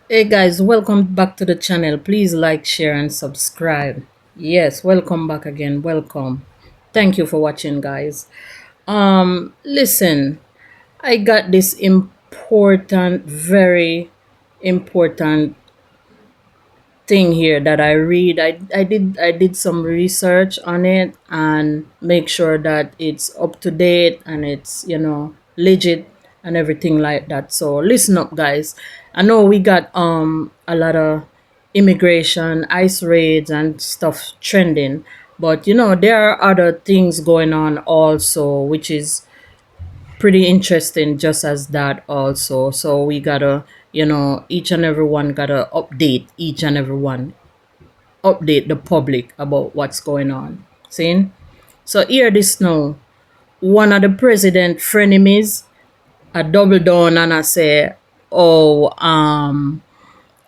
Hey guys, welcome back to the channel. Please like, share, and subscribe. Yes, welcome back again. Welcome. Thank you for watching, guys. Listen, I got this important, very important thing here that I read. I did some research on it and make sure that it's up to date and it's legit and everything like that. So listen up, guys. I know we got a lot of immigration, ICE raids and stuff trending, but there are other things going on also, which is pretty interesting just as that also. So we gotta, each and every one gotta update each and every one, update the public about what's going on. See? So hear this now. One of the president frenemies a double down and I say, oh,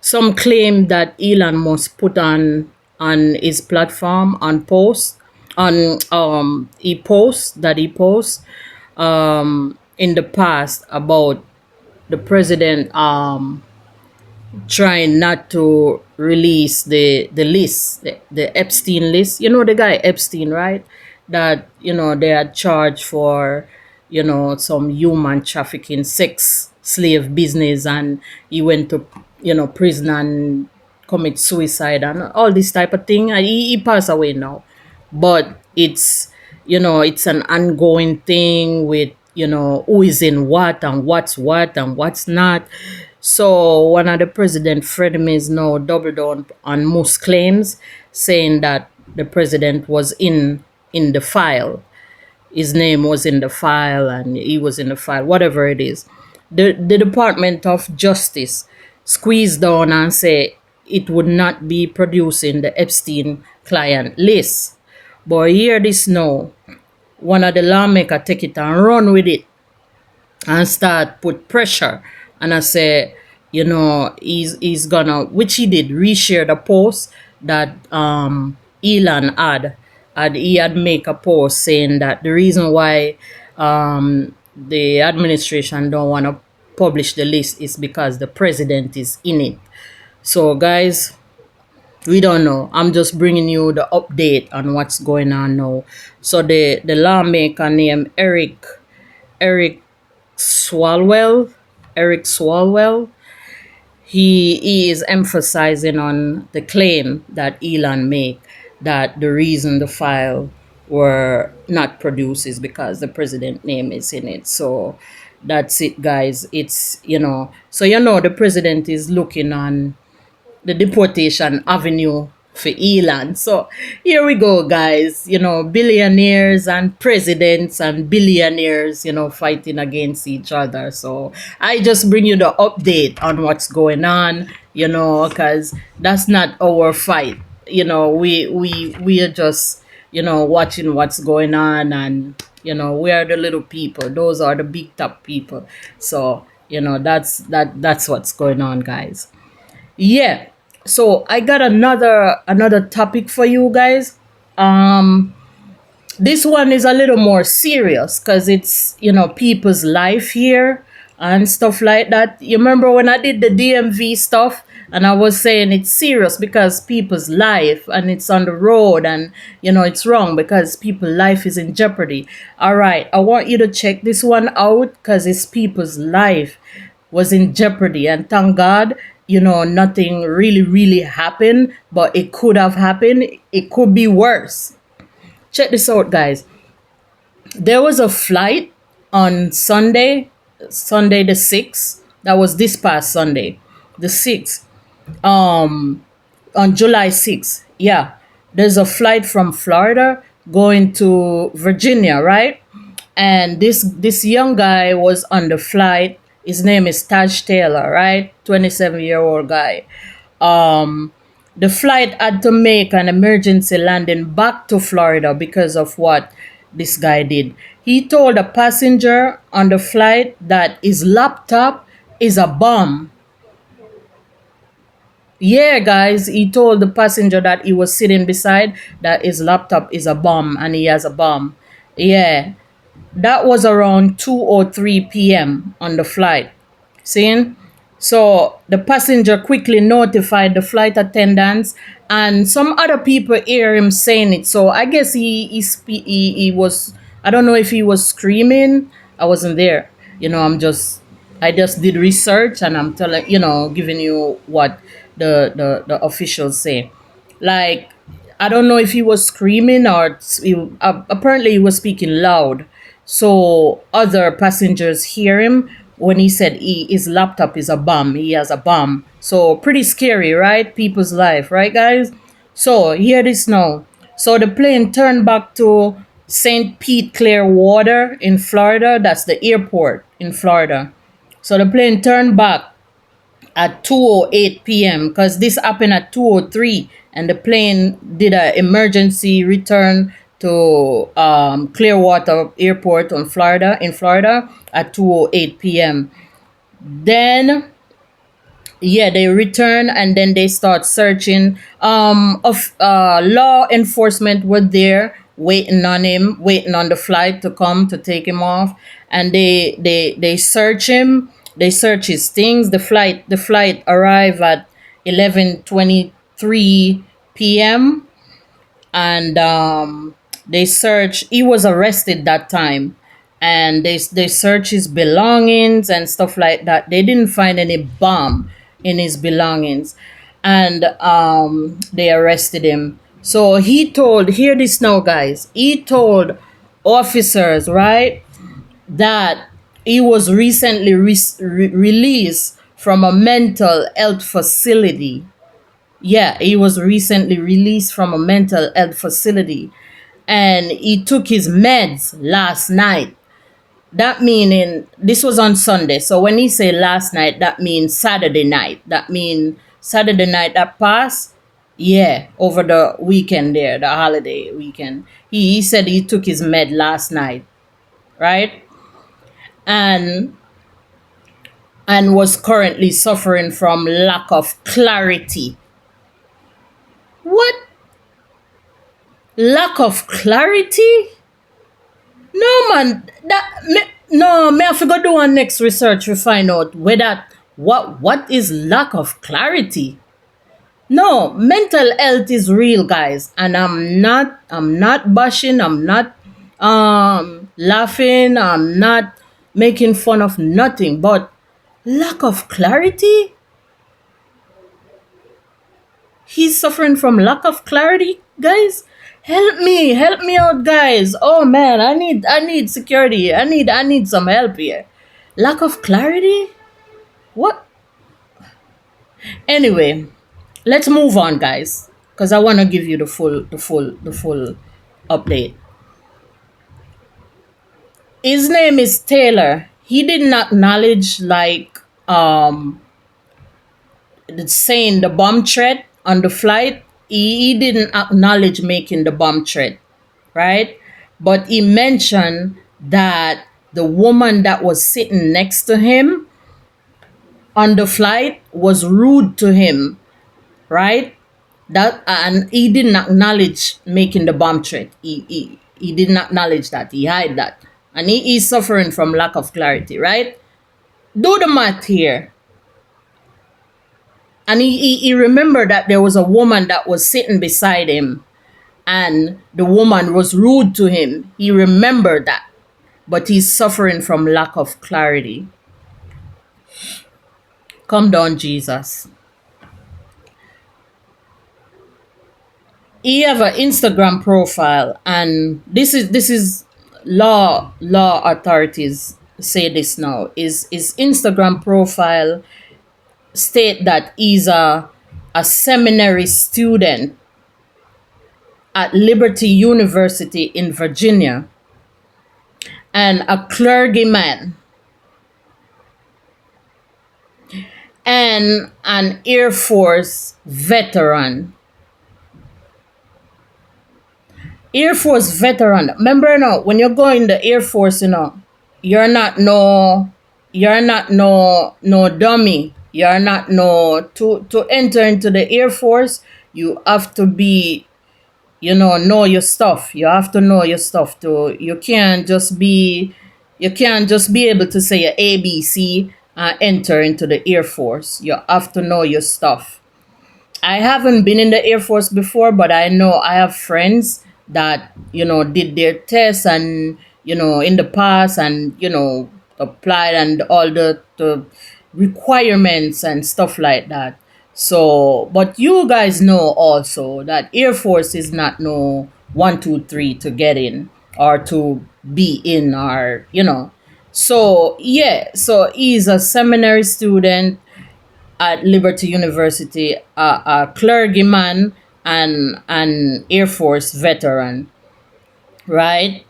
some claim that Elon Musk put on his platform on post on he posts in the past about the president trying not to release the list, the Epstein list. You know the guy Epstein, right? That they are charged for some human trafficking, sex slave business, and he went to prison and commit suicide and all this type of thing. And he passed away now, but it's an ongoing thing with who is in what and what's not. So one of the president frenemies now doubled down on Musk claims, saying that the president was in the file. His name was in the file and he was in the file, whatever it is. The Department of Justice squeezed down and say it would not be producing the Epstein client list. But hear this now. One of the lawmakers take it and run with it and start put pressure. And I say, he's gonna, which he did, reshare the post that Elon he had make a post saying that the reason why the administration don't want to publish the list is because the president is in it. So guys, we don't know. I'm just bringing you the update on what's going on now. So the lawmaker named Eric Swalwell, Eric Swalwell, he is emphasizing on the claim that Elon made that the reason the file were not produced is because the president name is in it. So that's it, guys. It's so the president is looking on the deportation avenue for Elon. So here we go, guys. Billionaires and presidents and billionaires, fighting against each other. So I just bring you the update on what's going on, because that's not our fight. We are just, watching what's going on, and we are the little people. Those are the big top people. So, that's what's going on, guys. Yeah. So I got another topic for you guys. This one is a little more serious because it's people's life here and stuff like that. You remember when I did the DMV stuff and I was saying it's serious because people's life and it's on the road, and it's wrong because people's life is in jeopardy. All right, I want you to check this one out because it's people's life was in jeopardy, and thank God, nothing really happened, but it could have happened. It could be worse. Check this out, guys. There was a flight on Sunday the 6th. That was this past Sunday, the 6th. On July 6th. Yeah. There's a flight from Florida going to Virginia, right? And this young guy was on the flight. His name is Taj Taylor, right? 27-year-old guy. The flight had to make an emergency landing back to Florida because of what this guy did. He told a passenger on the flight that his laptop is a bomb. Yeah, guys, he told the passenger that he was sitting beside that his laptop is a bomb and he has a bomb. Yeah, that was around 2 or 3 p.m. on the flight. Seeing? So the passenger quickly notified the flight attendants, and some other people hear him saying it. So I guess he was, I don't know if he was screaming. I wasn't there. I just did research, and I'm telling, giving you what the officials say. Like, I don't know if he was screaming or apparently he was speaking loud. So other passengers hear him when he said his laptop is a bomb. He has a bomb. So pretty scary, right? People's life, right, guys? So hear this now. So the plane turned back to St. Pete Clearwater in Florida. That's the airport in Florida. So the plane turned back at 2:08 p.m. because this happened at 2:03, and the plane did an emergency return to Clearwater Airport in Florida at 2:08 p.m. Then, yeah, they return and then they start searching. Of law enforcement were there waiting on him, waiting on the flight to come to take him off, and they search him. They search his things. The flight arrived at 11:23 p.m. and they search. He was arrested that time, and they search his belongings and stuff like that. They didn't find any bomb in his belongings, and they arrested him. So he told, hear this now, guys. He told officers, right, that he was recently released from a mental health facility. Yeah, he was recently released from a mental health facility, and he took his meds last night. That meaning this was on Sunday. So when he say last night, that means Saturday night. That means Saturday night that passed. Yeah, over the weekend there, the holiday weekend. He said he took his med last night, right? And was currently suffering from lack of clarity. What? Lack of clarity? No, man. No, me have to go do one next research to find out whether what is lack of clarity. No, mental health is real, guys, and I'm not bashing, I'm not laughing, I'm not making fun of nothing, but lack of clarity? He's suffering from lack of clarity, guys. Help me out, guys. Oh man, I need security. I need some help here. Lack of clarity? What? Anyway, let's move on, guys, because I want to give you the full update. His name is Taylor. He didn't acknowledge, like, saying the bomb threat on the flight. He didn't acknowledge making the bomb threat, right? But he mentioned that the woman that was sitting next to him on the flight was rude to him, right? That, and he didn't acknowledge making the bomb threat. He didn't acknowledge that. He hid that, and he is suffering from lack of clarity, right? Do the math here. And he remembered that there was a woman that was sitting beside him, and the woman was rude to him. He remembered that, but he's suffering from lack of clarity. Come down, Jesus. He have an Instagram profile, and this is law authorities say this now. His Instagram profile state that he's a seminary student at Liberty University in Virginia, and a clergyman, and an Air Force veteran. Air Force veteran. Remember, when you go in the Air Force, you're not no dummy. You're not no to enter into the Air Force. You have to be, know your stuff. You have to know your stuff too. You can't just be able to say a ABC enter into the Air Force. You have to know your stuff. I haven't been in the Air Force before, but I know I have friends that, did their tests and, in the past and, applied and all the requirements and stuff like that. So, but you guys know also that Air Force is not no 1, 2, 3 to get in or to be in or. So, yeah, so he's a seminary student at Liberty University, a clergyman and an Air Force veteran, right?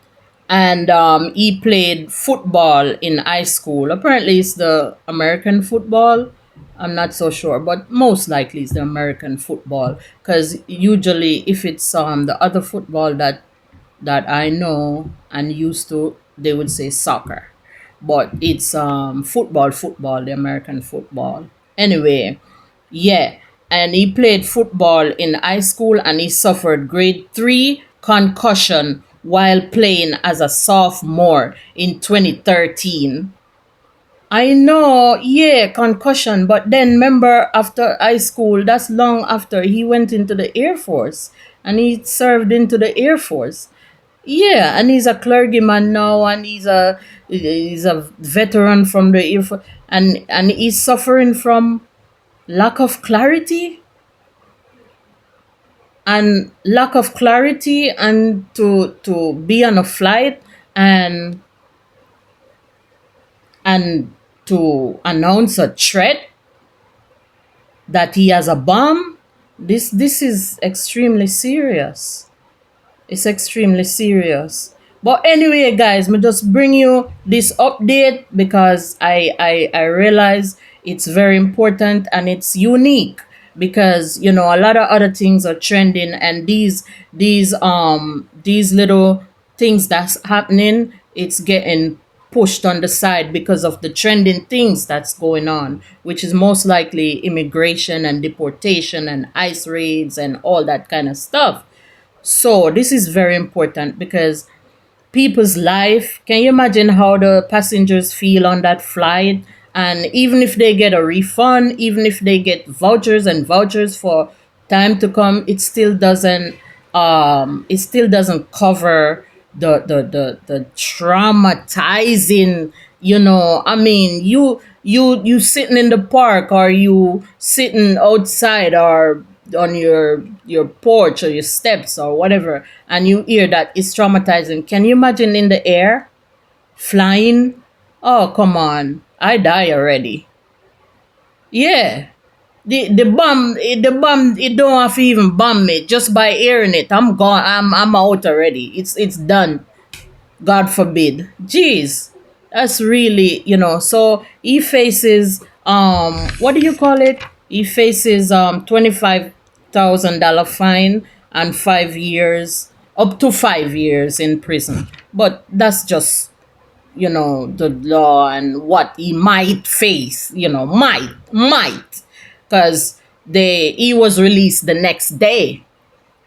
And he played football in high school. Apparently, it's the American football. I'm not so sure, but most likely it's the American football because usually, if it's the other football that I know and used to, they would say soccer, but it's football, the American football. Anyway, yeah, and he played football in high school and he suffered grade 3 concussion while playing as a sophomore in 2013. I know, yeah, concussion, but then remember after high school, that's long after he went into the Air Force and he served into the Air Force. Yeah, and he's a clergyman now, and he's a veteran from the Air Force, and he's suffering from lack of clarity and to be on a flight and and to announce a threat that he has a bomb. This is extremely serious. It's extremely serious. But anyway, guys, me just bring you this update because I realize it's very important and it's unique because a lot of other things are trending and these little things that's happening, it's getting pushed on the side because of the trending things that's going on, which is most likely immigration and deportation and ICE raids and all that kind of stuff. So this is very important because people's life. Can you imagine how the passengers feel on that flight? And even if they get a refund, even if they get vouchers and vouchers for time to come, it still doesn't cover the traumatizing. I mean, you sitting in the park or you sitting outside or on your porch or your steps or whatever, and you hear that it's traumatizing. Can you imagine in the air flying? Oh, come on, I die already. Yeah, the bomb, it don't have to even bomb me. Just by hearing it, I'm gone. I'm out already. It's done. God forbid. Jeez, that's really. So he faces what do you call it? He faces $25,000 fine and 5 years, up to 5 years in prison. But that's just the law and what he might face. Might, because he was released the next day.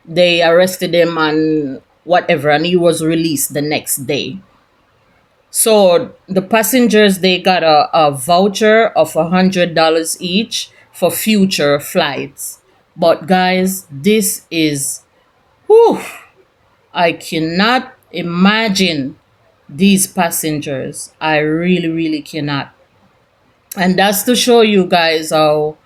They arrested him and whatever, and he was released the next day. So the passengers, they got a voucher of $100 each for future flights. But guys, this is, whew, I cannot imagine these passengers. I really, really cannot. And that's to show you guys how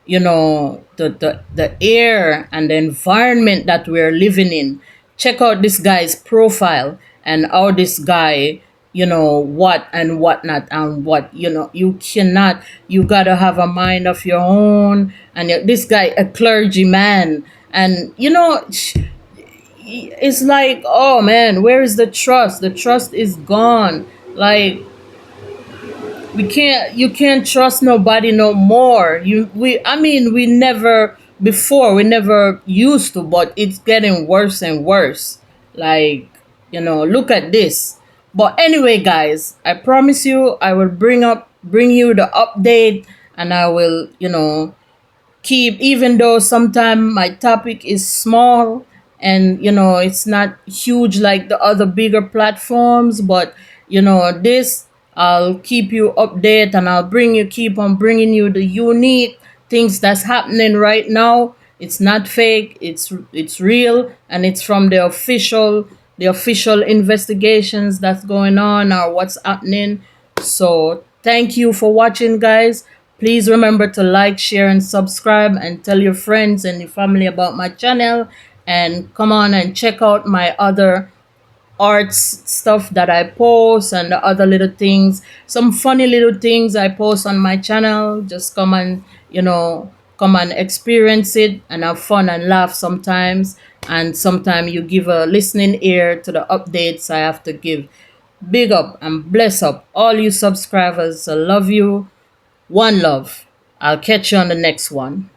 the air and the environment that we're living in. Check out this guy's profile and how this guy, what and what not, and what, you cannot, you gotta have a mind of your own. And this guy, a clergyman, and it's like, oh man, where is the trust? The trust is gone. Like, you can't trust nobody no more. We never, before, we never used to, but it's getting worse and worse. Like, look at this. But anyway, guys, I promise you I will bring you the update, and I will, keep, even though sometimes my topic is small and it's not huge like the other bigger platforms, but this I'll keep you update, and I'll keep on bringing you the unique things that's happening right now. It's not fake, it's real, and it's from the official investigations that's going on or what's happening. So thank you for watching, guys. Please remember to like, share, and subscribe, and tell your friends and your family about my channel. And come on and check out my other arts stuff that I post, and the other little things, some funny little things I post on my channel. Just come and, come and experience it and have fun and laugh sometimes. And sometimes you give a listening ear to the updates I have to give. Big up and bless up all you subscribers. I love you. One love. I'll catch you on the next one.